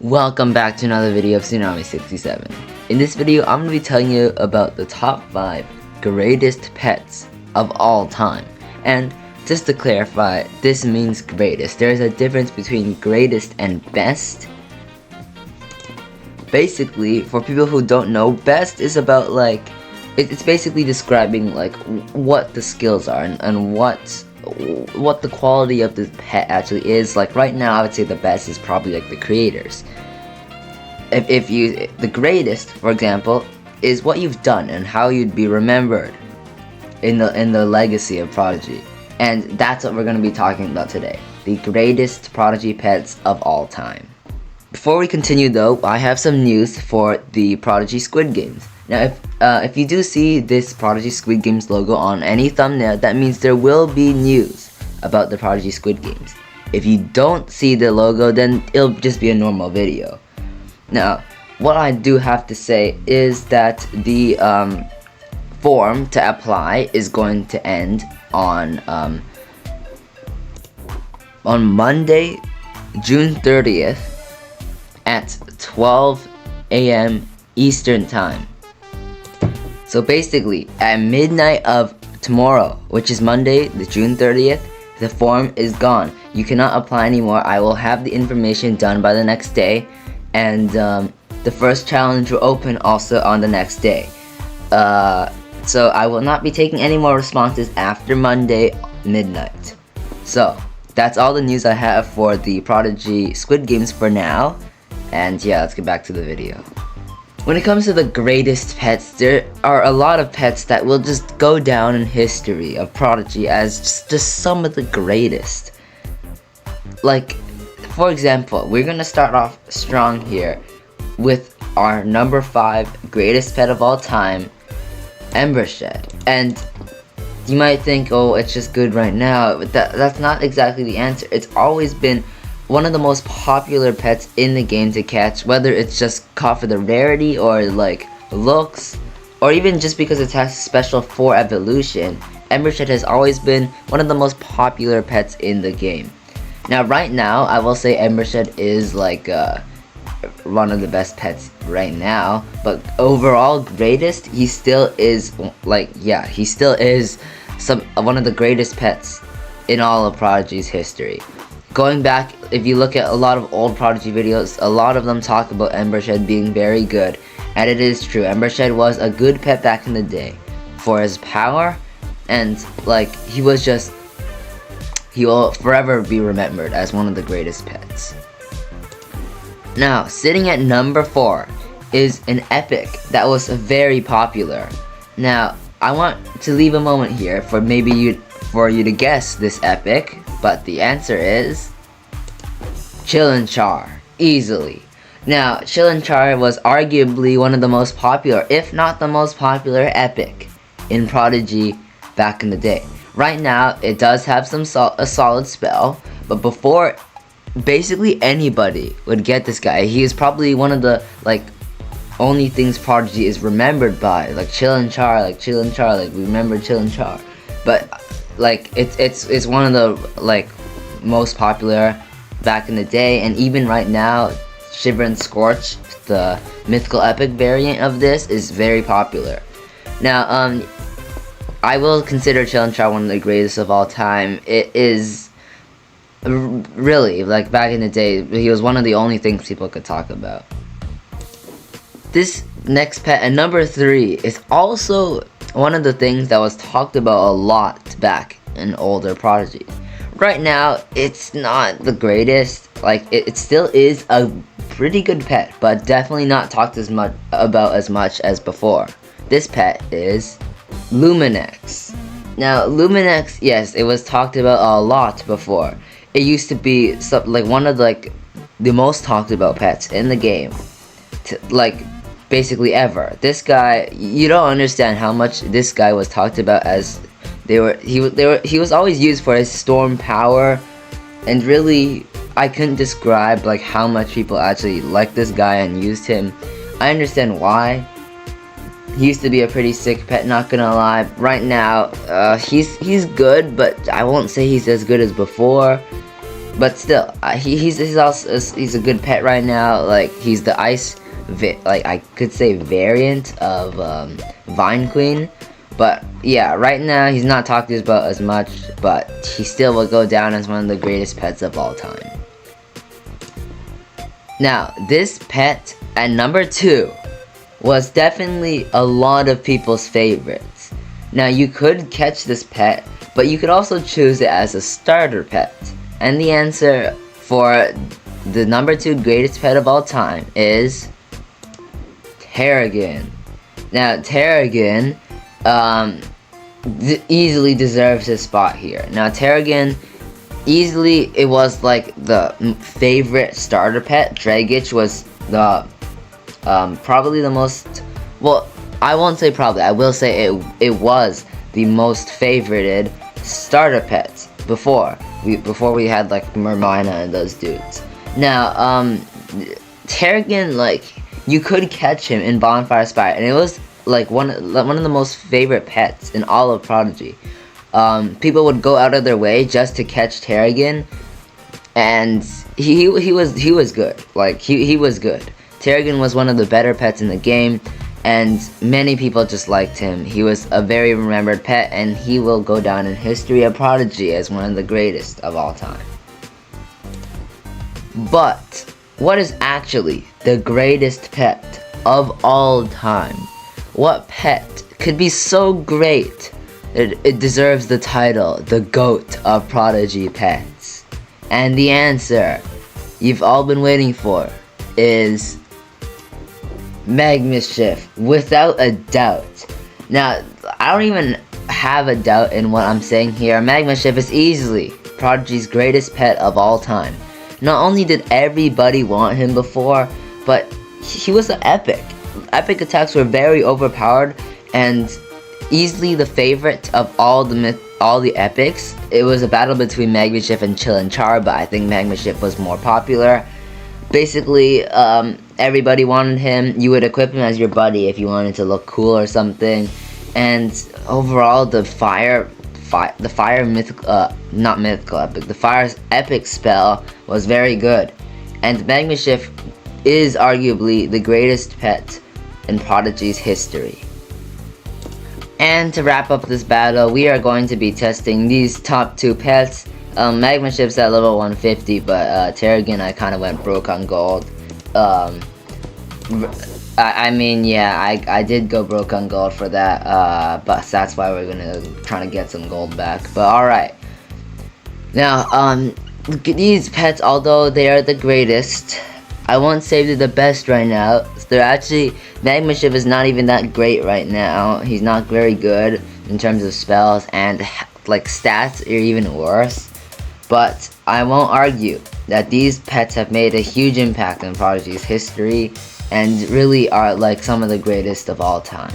Welcome back to another video of Tsunami 67. In this video, I'm going to be telling you about the top 5 greatest pets of all time. And just to clarify, this means greatest. There's a difference between greatest and best. Basically, for people who don't know, best is about like, it's basically describing like what the skills are and what the quality of the pet actually is. Like right now, I would say the best is probably like the creators. The greatest, for example, is what you've done and how you'd be remembered in the legacy of Prodigy. And that's what we're going to be talking about today. The greatest Prodigy pets of all time. Before we continue though, I have some news for the Prodigy Squid games. Now if you do see this Prodigy Squid Games logo on any thumbnail, that means there will be news about the Prodigy Squid games. If you don't see the logo, then it'll just be a normal video. Now, what I do have to say is that the form to apply is going to end on Monday, June 30th at 12 a.m. Eastern Time. So basically, at midnight of tomorrow, which is Monday, the June 30th, the form is gone. You cannot apply anymore. I will have the information done by the next day, and the first challenge will open also on the next day. So I will not be taking any more responses after Monday midnight. So that's all the news I have for the Prodigy Squid games for now. And yeah, let's get back to the video. When it comes to the greatest pets, there are a lot of pets that will just go down in history of Prodigy as just some of the greatest. Like, for example, we're gonna start off strong here with our number 5 greatest pet of all time, Embershed. And you might think, oh, it's just good right now, but that's not exactly the answer. It's always been one of the most popular pets in the game to catch, whether it's just caught for the rarity or like looks, or even just because it has special 4 evolution. Embershed has always been one of the most popular pets in the game. Now right now, I will say Embershed is like one of the best pets right now, but overall greatest, he still is like, yeah, he still is one of the greatest pets in all of Prodigy's history. Going back, if you look at a lot of old Prodigy videos, a lot of them talk about Embershed being very good, and it is true. Embershed was a good pet back in the day for his power, and like he will forever be remembered as one of the greatest pets. Now, sitting at number 4 is an epic that was very popular. Now, I want to leave a moment here for you to guess this epic, but the answer is Chillinchar, easily. Now, Chillinchar was arguably one of the most popular, if not the most popular epic in Prodigy back in the day. Right now, it does have a solid spell, but before, basically anybody would get this guy. He is probably one of the like only things Prodigy is remembered by, like Chillinchar, like we remember Chillinchar. But like it's one of the like most popular back in the day, and even right now, Shiver and Scorch, the mythical epic variant of this, is very popular. Now, I will consider Chillinchar one of the greatest of all time. It is really, like back in the day, he was one of the only things people could talk about. This next pet at number 3 is also one of the things that was talked about a lot back in older Prodigy. Right now, it's not the greatest. Like it still is a pretty good pet, but definitely not talked as much as before. This pet is Luminex. Now, Luminex, yes, it was talked about a lot before. It used to be like one of the most talked about pets in the game, like basically ever. This guy, you don't understand how much this guy was talked about, as he was always used for his storm power, and really I couldn't describe like how much people actually liked this guy and used him. I understand why. He used to be a pretty sick pet, not gonna lie. Right now, he's good, but I won't say he's as good as before. But still, he's also he's a good pet right now. Like he's the ice, like I could say variant of Vine Queen. But yeah, right now he's not talked about as much, but he still will go down as one of the greatest pets of all time. Now, this pet at number 2 was definitely a lot of people's favorites. Now, you could catch this pet, but you could also choose it as a starter pet. And the answer for the number 2 greatest pet of all time is Teran. Now, Teran easily deserves his spot here. Now, Teran easily, it was like the favorite starter pet. Dragich was the probably the most, well, I won't say probably, I will say it was the most favorited starter pet before we had like Mermina and those dudes. Now, Teran, like, you could catch him in Bonfire Spire, and it was like one of the most favorite pets in all of Prodigy. People would go out of their way just to catch Teran, and he was good. Like he was good. Teran was one of the better pets in the game, and many people just liked him. He was a very remembered pet, and he will go down in history of Prodigy as one of the greatest of all time. But what is actually the greatest pet of all time? What pet could be so great it deserves the title, the GOAT of Prodigy pets? And the answer you've all been waiting for is Magmief, without a doubt. Now, I don't even have a doubt in what I'm saying here. Magmief is easily Prodigy's greatest pet of all time. Not only did everybody want him before, but he was an epic. Epic attacks were very overpowered, and easily the favorite of all the epics. It was a battle between Magmief and Chillinchar, but I think Magmief was more popular. Basically, everybody wanted him. You would equip him as your buddy if you wanted to look cool or something. And overall, the fire epic spell was very good. And Magmief is arguably the greatest pet in Prodigy's history. And to wrap up this battle, we are going to be testing these top 2 pets. Magmief's at level 150, but Teran, I kind of went broke on gold. I mean, yeah, I did go broke on gold for that, but that's why we're gonna try to get some gold back. But alright. Now, these pets, although they are the greatest, I won't say they're the best right now. They're actually, Magmief is not even that great right now. He's not very good in terms of spells, and like stats are even worse. But I won't argue that these pets have made a huge impact in Prodigy's history, and really are like some of the greatest of all time.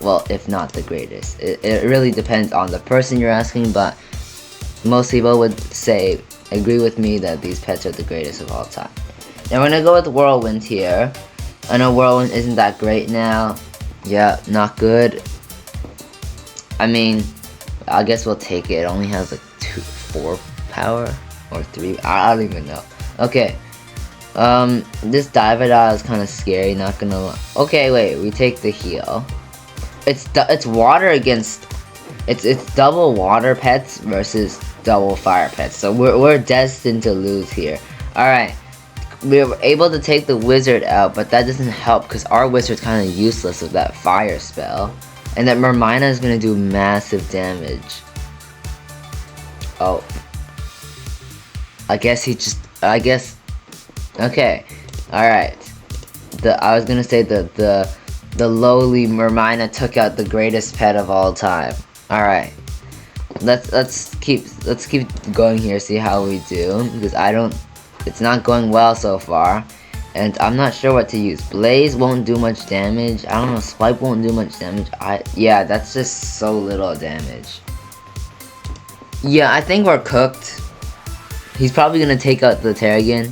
Well, if not the greatest. It really depends on the person you're asking, but most people would agree with me that these pets are the greatest of all time. Now we're gonna go with Whirlwind here. I know Whirlwind isn't that great now. Yeah, not good. I mean, I guess we'll take it. It only has like 4 power or 3. I don't even know. Okay. This Dividot is kind of scary, not gonna lie. Okay, wait, we take the heal. It's water against, it's double water pets versus double fire pets, so we're destined to lose here. Alright, we were able to take the wizard out, but that doesn't help because our wizard's kind of useless with that fire spell, and that Mermina is gonna do massive damage. Oh, okay, alright. I was gonna say the lowly Mermina took out the greatest pet of all time. Alright. Let's keep going here, see how we do. Because it's not going well so far. And I'm not sure what to use. Blaze won't do much damage. I don't know, Swipe won't do much damage. Yeah, that's just so little damage. Yeah, I think we're cooked. He's probably gonna take out the Teran.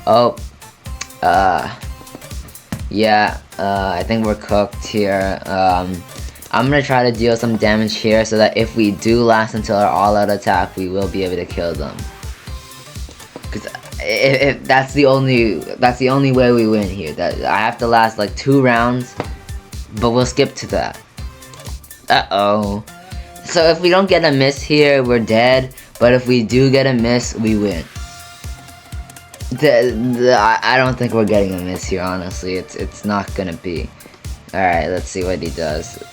Oh, yeah, I think we're cooked here. I'm gonna try to deal some damage here so that if we do last until our all-out attack, we will be able to kill them. Cause if that's the only way we win here. That I have to last like 2 rounds, but we'll skip to that. Uh-oh. So if we don't get a miss here, we're dead. But if we do get a miss, we win. I don't think we're getting a miss here, honestly. It's not gonna be. Alright, let's see what he does.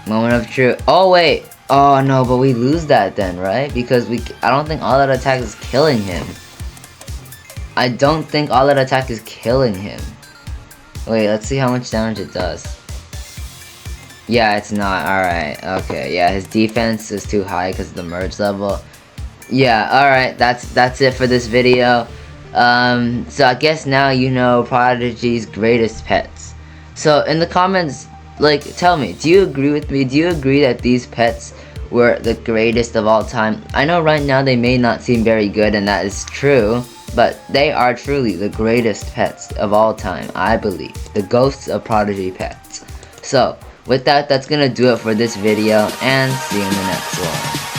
Moment of truth. Oh, wait. Oh, no, but we lose that then, right? Because I don't think all that attack is killing him. I don't think all that attack is killing him. Wait, let's see how much damage it does. Yeah, it's not. Alright, okay. Yeah, his defense is too high because of the merge level. Yeah, alright, that's it for this video. So I guess now you know Prodigy's greatest pets. So in the comments, like, tell me, do you agree with me? Do you agree that these pets were the greatest of all time? I know right now they may not seem very good, and that is true, but they are truly the greatest pets of all time, I believe. The ghosts of Prodigy pets. So, with that, that's gonna do it for this video, and see you in the next one.